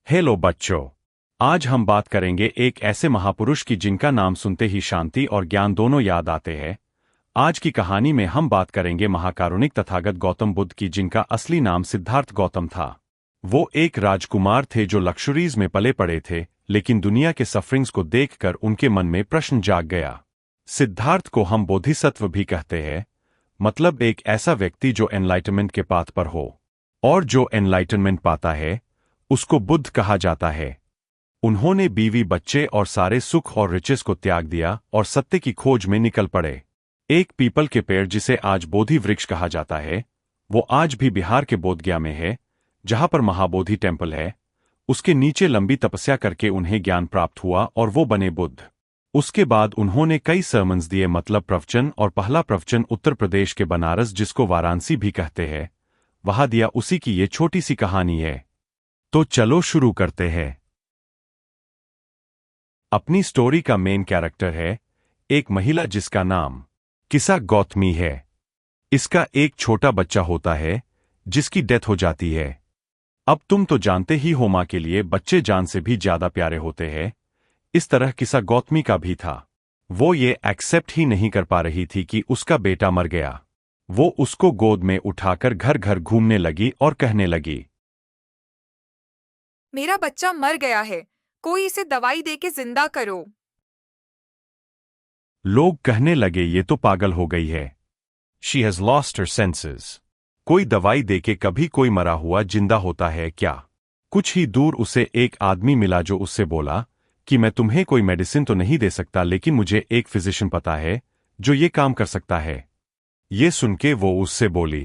Hello बच्चों। आज हम बात करेंगे एक ऐसे महापुरुष की जिनका नाम सुनते ही शांति और ज्ञान दोनों याद आते हैं। आज की कहानी में हम बात करेंगे महाकारुणिक तथागत गौतम बुद्ध की, जिनका असली नाम सिद्धार्थ गौतम था। वो एक राजकुमार थे जो लक्ष्मरीज में पले पड़े थे, लेकिन दुनिया के सफरिंग्स को देखकर उनके मन में प्रश्न जाग गया। सिद्धार्थ को हम बोधिसत्व भी कहते हैं, मतलब एक ऐसा व्यक्ति जो एनलाइटमेंट के पाथ पर हो, और जो एनलाइटनमेंट पाता है उसको बुद्ध कहा जाता है। उन्होंने बीवी, बच्चे और सारे सुख और रिचेस को त्याग दिया और सत्य की खोज में निकल पड़े। एक पीपल के पेड़, जिसे आज बोधि वृक्ष कहा जाता है, वो आज भी बिहार के बोधगया में है, जहां पर महाबोधि टेम्पल है। उसके नीचे लंबी तपस्या करके उन्हें ज्ञान प्राप्त हुआ और वो बने बुद्ध। उसके बाद उन्होंने कई सर्मन्स दिए, मतलब प्रवचन, और पहला प्रवचन उत्तर प्रदेश के बनारस, जिसको वाराणसी भी कहते हैं, वहां दिया। उसी की ये छोटी सी कहानी है। तो चलो शुरू करते हैं। अपनी स्टोरी का मेन कैरेक्टर है एक महिला जिसका नाम किसा गौतमी है। इसका एक छोटा बच्चा होता है जिसकी डेथ हो जाती है। अब तुम तो जानते ही हो, मां के लिए बच्चे जान से भी ज्यादा प्यारे होते हैं। इस तरह किसा गौतमी का भी था। वो ये एक्सेप्ट ही नहीं कर पा रही थी कि उसका बेटा मर गया। वो उसको गोद में उठाकर घर घर घूमने लगी और कहने लगी, मेरा बच्चा मर गया है, कोई इसे दवाई देके जिंदा करो। लोग कहने लगे, ये तो पागल हो गई है। She has lost her senses. कोई दवाई देके कभी कोई मरा हुआ जिंदा होता है क्या? कुछ ही दूर उसे एक आदमी मिला जो उससे बोला कि मैं तुम्हें कोई मेडिसिन तो नहीं दे सकता, लेकिन मुझे एक फिजिशियन पता है जो ये काम कर सकता है। ये सुनके वो उससे बोली,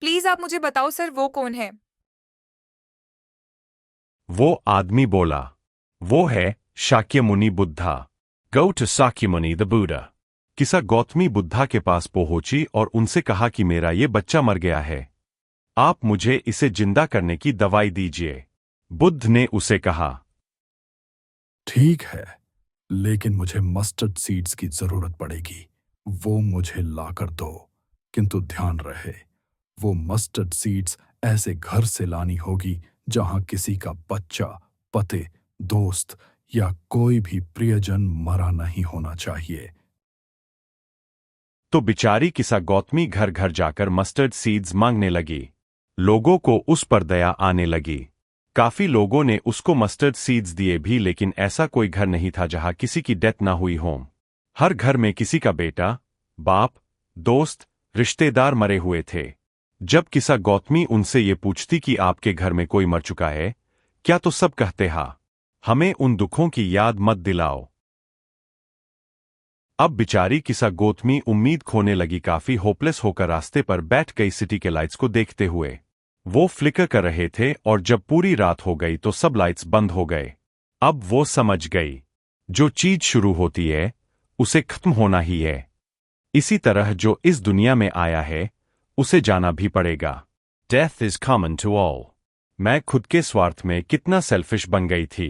प्लीज आप मुझे बताओ सर, वो कौन है? वो आदमी बोला, वो है Shakyamuni Buddha. Go to Shakyamuni the Buddha. Kisa Gotami Buddha के पास पहुंची और उनसे कहा कि मेरा ये बच्चा मर गया है, आप मुझे इसे जिंदा करने की दवाई दीजिए। बुद्ध ने उसे कहा, ठीक है, लेकिन मुझे मस्टर्ड सीड्स की जरूरत पड़ेगी। वो मुझे लाकर दो, किंतु ध्यान रहे, वो मस्टर्ड सीड्स ऐसे घर से लानी होगी जहां किसी का बच्चा, पति, दोस्त या कोई भी प्रियजन मरा नहीं होना चाहिए। तो बिचारी किसा गौतमी घर घर जाकर मस्टर्ड सीड्स मांगने लगी। लोगों को उस पर दया आने लगी। काफी लोगों ने उसको मस्टर्ड सीड्स दिए भी, लेकिन ऐसा कोई घर नहीं था जहां किसी की डेथ ना हुई हो। हर घर में किसी का बेटा, बाप, दोस्त, रिश्तेदार मरे हुए थे। जब किसा गौतमी उनसे ये पूछती कि आपके घर में कोई मर चुका है क्या, तो सब कहते, हाँ, हमें उन दुखों की याद मत दिलाओ। अब बिचारी किसा गौतमी उम्मीद खोने लगी। काफी होपलेस होकर रास्ते पर बैठ गई, सिटी के लाइट्स को देखते हुए। वो फ्लिकर कर रहे थे और जब पूरी रात हो गई तो सब लाइट्स बंद हो गए। अब वो समझ गई, जो चीज शुरू होती है उसे खत्म होना ही है। इसी तरह जो इस दुनिया में आया है उसे जाना भी पड़ेगा। Death is common to all. मैं खुद के स्वार्थ में कितना सेल्फिश बन गई थी।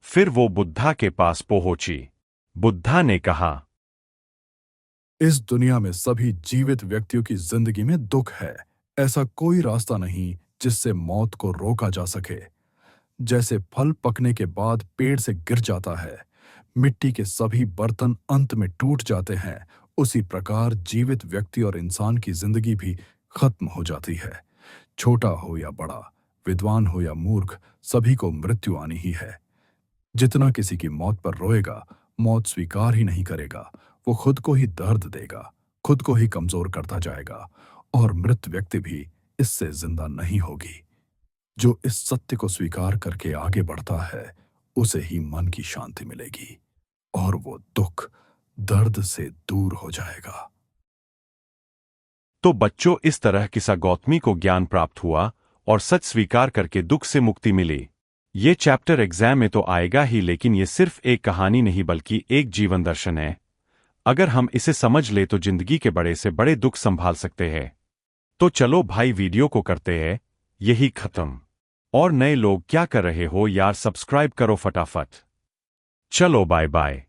फिर वो बुद्धा के पास पहुंची। बुद्धा ने कहा, इस दुनिया में सभी जीवित व्यक्तियों की जिंदगी में दुख है। ऐसा कोई रास्ता नहीं जिससे मौत को रोका जा सके। जैसे फल पकने के बाद पेड़ से गिर जाता है, मिट्टी के सभी बर्तन अंत में टूट जाते हैं, उसी प्रकार जीवित व्यक्ति और इंसान की जिंदगी भी खत्म हो जाती है। छोटा हो या बड़ा, विद्वान हो या मूर्ख, सभी को मृत्यु आनी ही है। जितना किसी की मौत पर रोएगा, मौत स्वीकार ही नहीं करेगा, वो खुद को ही दर्द देगा, खुद को ही कमजोर करता जाएगा, और मृत व्यक्ति भी इससे जिंदा नहीं होगी। जो इस सत्य को स्वीकार करके आगे बढ़ता है, उसे ही मन की शांति मिलेगी और वो दुख, दर्द से दूर हो जाएगा। तो बच्चों, इस तरह किसा गौतमी को ज्ञान प्राप्त हुआ और सच स्वीकार करके दुख से मुक्ति मिली। ये चैप्टर एग्जाम में तो आएगा ही, लेकिन ये सिर्फ एक कहानी नहीं बल्कि एक जीवन दर्शन है। अगर हम इसे समझ ले तो जिंदगी के बड़े से बड़े दुख संभाल सकते हैं। तो चलो भाई, वीडियो को करते हैं यही खत्म। और नए लोग क्या कर रहे हो यार, सब्सक्राइब करो फटाफट। चलो बाय बाय।